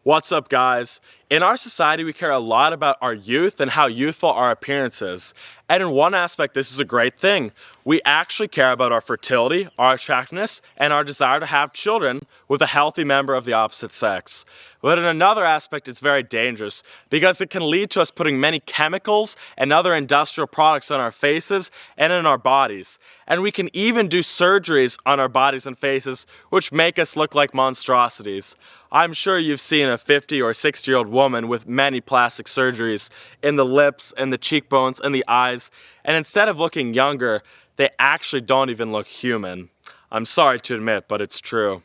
What's up, guys? In our society, we care a lot about our youth and how youthful our appearance is. And in one aspect, this is a great thing. We actually care about our fertility, our attractiveness, and our desire to have children with a healthy member of the opposite sex. But in another aspect, it's very dangerous because it can lead to us putting many chemicals and other industrial products on our faces and in our bodies. And we can even do surgeries on our bodies and faces which make us look like monstrosities. I'm sure you've seen a 50 or 60-year-old woman with many plastic surgeries in the lips and the cheekbones and the eyes, and instead of looking younger, they actually don't even look human. I'm sorry to admit, but it's true.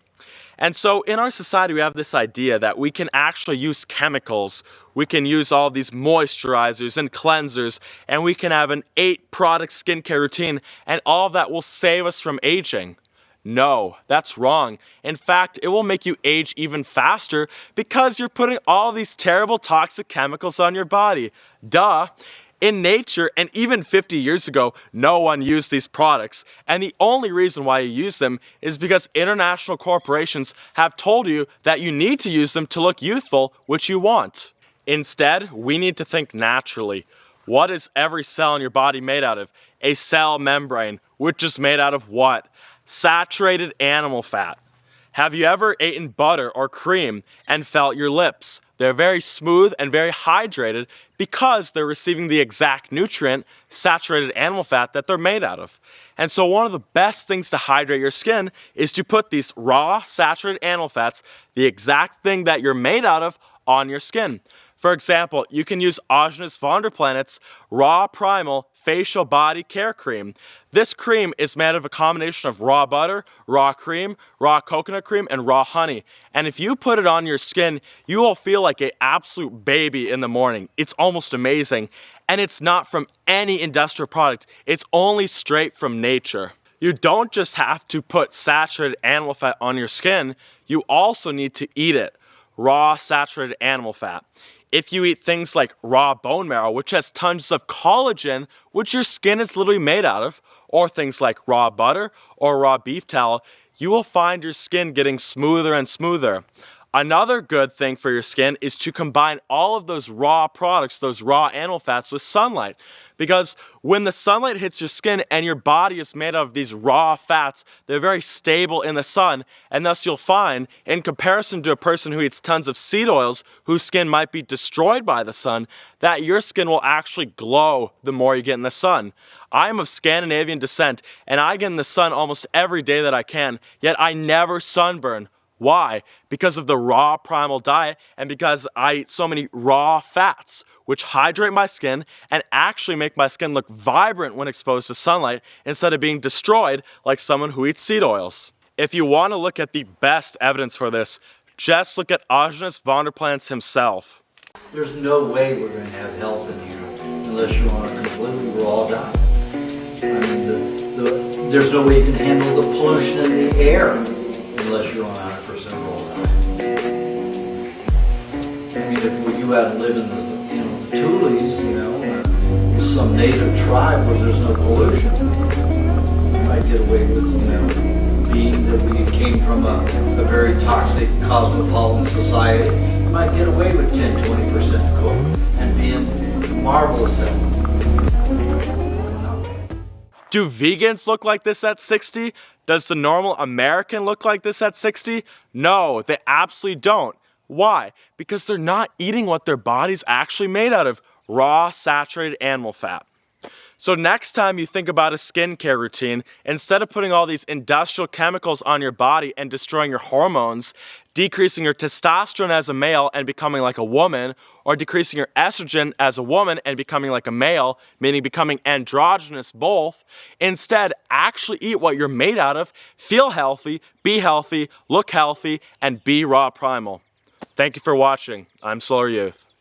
And so in our society, we have this idea that we can actually use chemicals. We can use all these moisturizers and cleansers, and we can have an 8-product skincare routine, and all of that will save us from aging. No, that's wrong. In fact, it will make you age even faster because you're putting all these terrible toxic chemicals on your body. Duh. In nature, and even 50 years ago, no one used these products. And the only reason why you use them is because international corporations have told you that you need to use them to look youthful, which you want. Instead, we need to think naturally. What is every cell in your body made out of? A cell membrane, which is made out of what? Saturated animal fat. Have you ever eaten butter or cream and felt your lips? They're very smooth and very hydrated because they're receiving the exact nutrient, saturated animal fat, that they're made out of. And so one of the best things to hydrate your skin is to put these raw, saturated animal fats, the exact thing that you're made out of, on your skin. For example, you can use Youthfulness Raw Primal Facial Body Care Cream. This cream is made of a combination of raw butter, raw cream, raw coconut cream, and raw honey. And if you put it on your skin, you will feel like an absolute baby in the morning. It's almost amazing. And it's not from any industrial product. It's only straight from nature. You don't just have to put saturated animal fat on your skin, you also need to eat it. Raw saturated animal fat. If you eat things like raw bone marrow, which has tons of collagen, which your skin is literally made out of, or things like raw butter or raw beef tallow, you will find your skin getting smoother and smoother. Another good thing for your skin is to combine all of those raw products, those raw animal fats, with sunlight. Because when the sunlight hits your skin and your body is made of these raw fats, they're very stable in the sun, and thus you'll find, in comparison to a person who eats tons of seed oils, whose skin might be destroyed by the sun, that your skin will actually glow the more you get in the sun. I am of Scandinavian descent, and I get in the sun almost every day that I can, yet I never sunburn. Why? Because of the raw primal diet and because I eat so many raw fats, which hydrate my skin and actually make my skin look vibrant when exposed to sunlight instead of being destroyed like someone who eats seed oils. If you want to look at the best evidence for this, just look at Youthfulness himself. There's no way we're going to have health in here unless you're on a completely raw diet. I mean, there's no way you can handle the pollution in the air unless you're on 100% raw diet. I mean, if you had to live in the Tules, some native tribe where there's no pollution, you might get away with, being that we came from a very toxic cosmopolitan society, you might get away with 10-20% coke and being marvelous at it. Do vegans look like this at 60? Does the normal American look like this at 60? No, they absolutely don't. Why? Because they're not eating what their body's actually made out of, raw, saturated animal fat. So next time you think about a skincare routine, instead of putting all these industrial chemicals on your body and destroying your hormones, decreasing your testosterone as a male and becoming like a woman, or decreasing your estrogen as a woman and becoming like a male, meaning becoming androgynous both, instead actually eat what you're made out of, feel healthy, look healthy, and be raw primal. Thank you for watching. I'm Solar Youth.